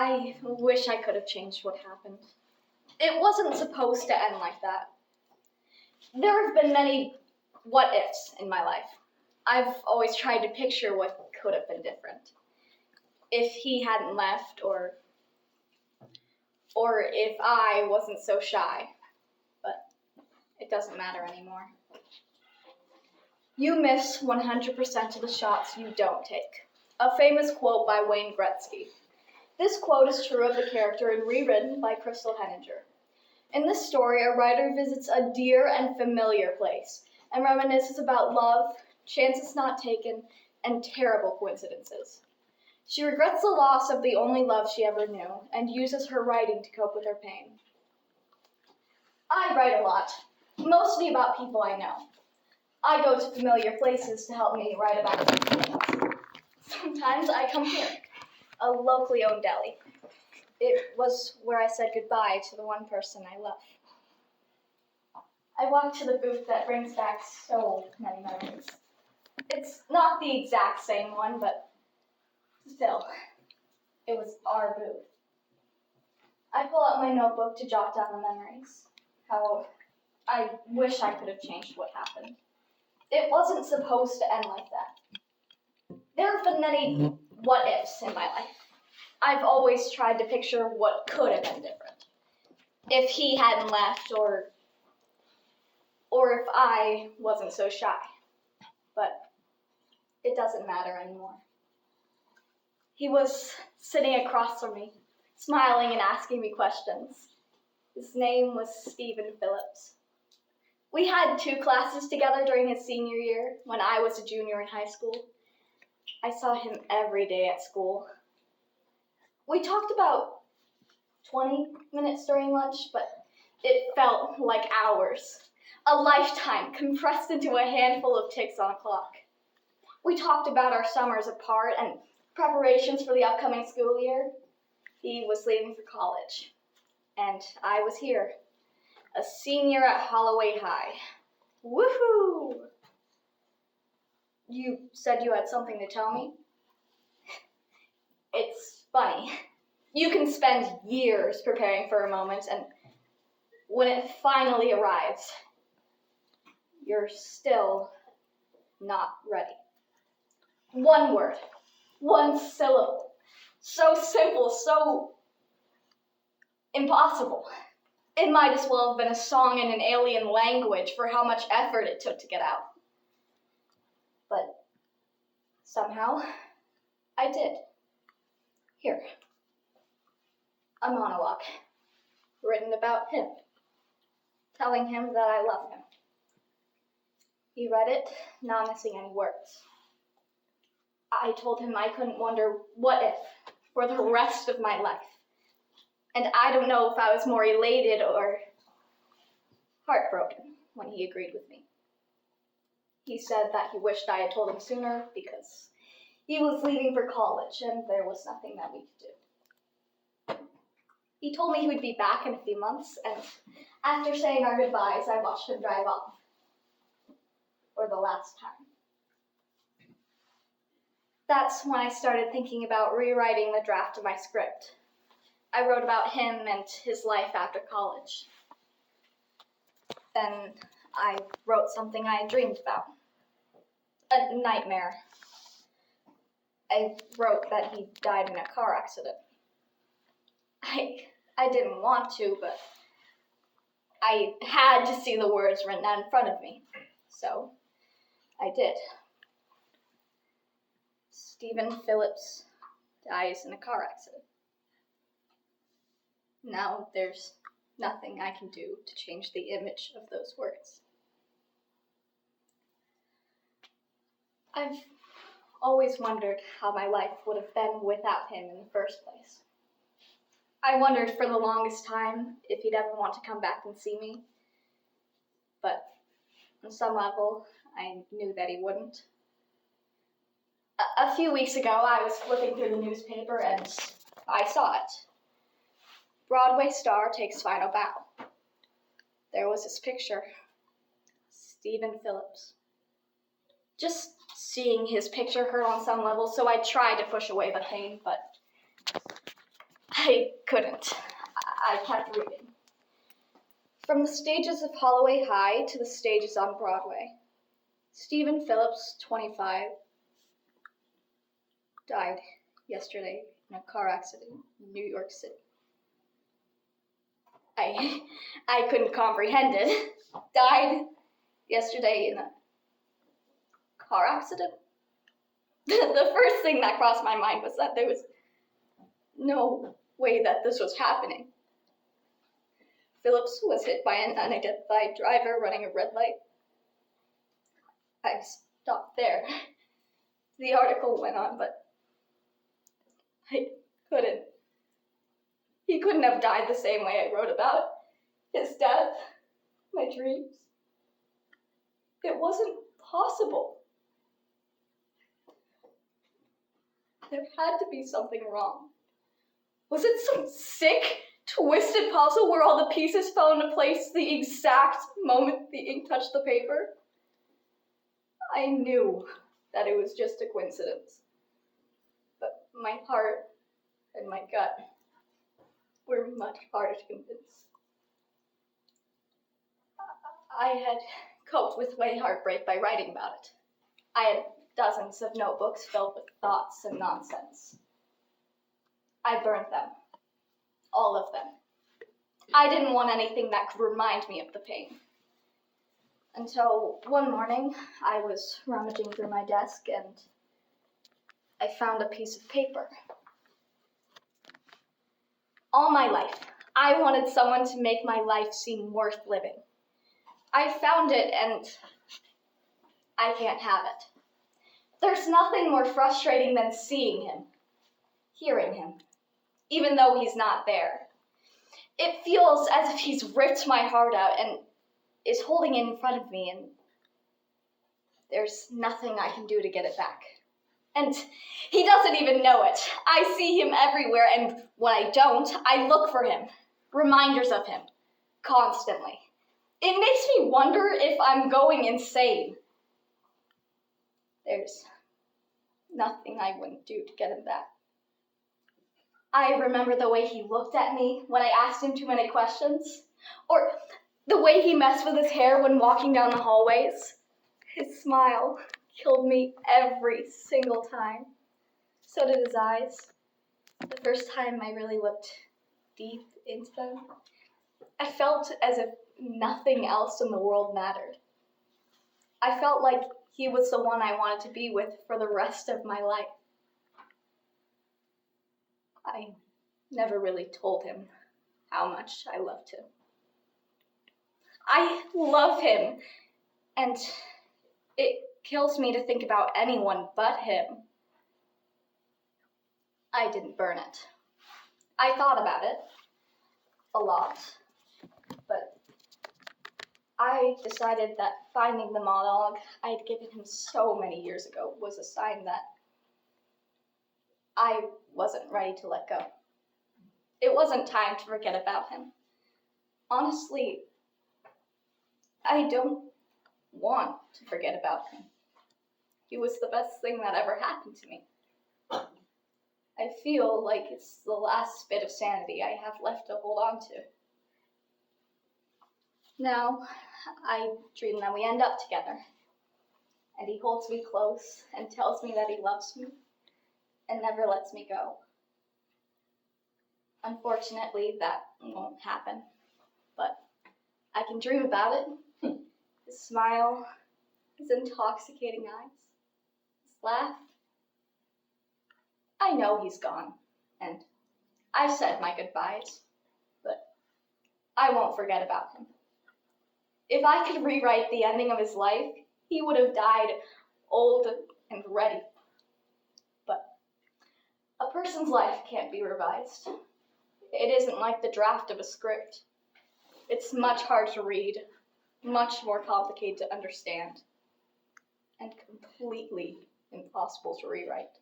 I wish I could have changed what happened. It wasn't supposed to end like that. There have been many what ifs in my life. I've always tried to picture what could have been different. If he hadn't left, or if I wasn't so shy. But it doesn't matter anymore. You miss 100% of the shots you don't take. A famous quote by Wayne Gretzky. This quote is true of the character in Rewritten by Crystal Henninger. In this story, a writer visits a dear and familiar place and reminisces about love, chances not taken, and terrible coincidences. She regrets the loss of the only love she ever knew and uses her writing to cope with her pain. I write a lot, mostly about people I know. I go to familiar places to help me write about them. Sometimes I come here, a locally owned deli. It was where I said goodbye to the one person I love. I walk to the booth that brings back so many memories. It's not the exact same one, but still, it was our booth. I pull out my notebook to jot down the memories. How I wish I could have changed what happened. It wasn't supposed to end like that. There have been many what ifs in my life. I've always tried to picture what could have been different. If he hadn't left, or if I wasn't so shy. But it doesn't matter anymore. He was sitting across from me, smiling and asking me questions. His name was Stephen Phillips. We had 2 classes together during his senior year when I was a junior in high school. I saw him every day at school. We talked about 20 minutes during lunch, but it felt like hours. A lifetime compressed into a handful of ticks on a clock. We talked about our summers apart and preparations for the upcoming school year. He was leaving for college, and I was here, a senior at Holloway High. Woohoo! You said you had something to tell me? It's funny. You can spend years preparing for a moment, and when it finally arrives, you're still not ready. One word, one syllable. So simple, so impossible. It might as well have been a song in an alien language for how much effort it took to get out. But somehow, I did. Here. A monologue, written about him, telling him that I love him. He read it, not missing any words. I told him I couldn't wonder what if for the rest of my life. And I don't know if I was more elated or heartbroken when he agreed with me. He said that he wished I had told him sooner because he was leaving for college and there was nothing that we could do. He told me he would be back in a few months, and after saying our goodbyes, I watched him drive off. For the last time. That's when I started thinking about rewriting the draft of my script. I wrote about him and his life after college. Then I wrote something I had dreamed about. A nightmare. I wrote that he died in a car accident. I didn't want to, but I had to see the words written out in front of me. So I did. Stephen Phillips dies in a car accident. Now there's nothing I can do to change the image of those words. I've always wondered how my life would have been without him in the first place. I wondered for the longest time if he'd ever want to come back and see me. But on some level, I knew that he wouldn't. A few weeks ago, I was flipping through the newspaper and I saw it. Broadway star takes final bow. There was his picture. Stephen Phillips. Just seeing his picture hurt on some level, so I tried to push away the pain, but I couldn't. I kept reading. From the stages of Holloway High to the stages on Broadway. Stephen Phillips, 25, died yesterday in a car accident in New York City. I couldn't comprehend it. Died yesterday in a car accident? The first thing that crossed my mind was that there was no way that this was happening. Phillips was hit by an unidentified driver running a red light. I stopped there. The article went on, but I couldn't. He couldn't have died the same way I wrote about his death, my dreams. It wasn't possible. There had to be something wrong. Was it some sick, twisted puzzle where all the pieces fell into place the exact moment the ink touched the paper? I knew that it was just a coincidence, but my heart and my gut were much harder to convince. I had coped with my heartbreak by writing about it. I had dozens of notebooks filled with thoughts and nonsense. I burned them. All of them. I didn't want anything that could remind me of the pain. Until one morning, I was rummaging through my desk and I found a piece of paper. All my life, I wanted someone to make my life seem worth living. I found it and I can't have it. There's nothing more frustrating than seeing him, hearing him, even though he's not there. It feels as if he's ripped my heart out and is holding it in front of me, and there's nothing I can do to get it back. And he doesn't even know it. I see him everywhere, and when I don't, I look for him, reminders of him, constantly. It makes me wonder if I'm going insane. There's nothing I wouldn't do to get him back. I remember the way he looked at me when I asked him too many questions, or the way he messed with his hair when walking down the hallways. His smile killed me every single time. So did his eyes. The first time I really looked deep into them, I felt as if nothing else in the world mattered. I felt like he was the one I wanted to be with for the rest of my life. I never really told him how much I loved him. I love him, and it kills me to think about anyone but him. I didn't burn it. I thought about it a lot, but I decided that finding the monologue I had given him so many years ago was a sign that I wasn't ready to let go. It wasn't time to forget about him. Honestly, I don't want to forget about him. He was the best thing that ever happened to me. I feel like it's the last bit of sanity I have left to hold on to. Now, I dream that we end up together, and he holds me close and tells me that he loves me and never lets me go. Unfortunately, that won't happen, but I can dream about it. His smile, his intoxicating eyes, his laugh. I know he's gone, and I've said my goodbyes, but I won't forget about him. If I could rewrite the ending of his life, he would have died old and ready. But a person's life can't be revised. It isn't like the draft of a script. It's much harder to read, much more complicated to understand, and completely impossible to rewrite.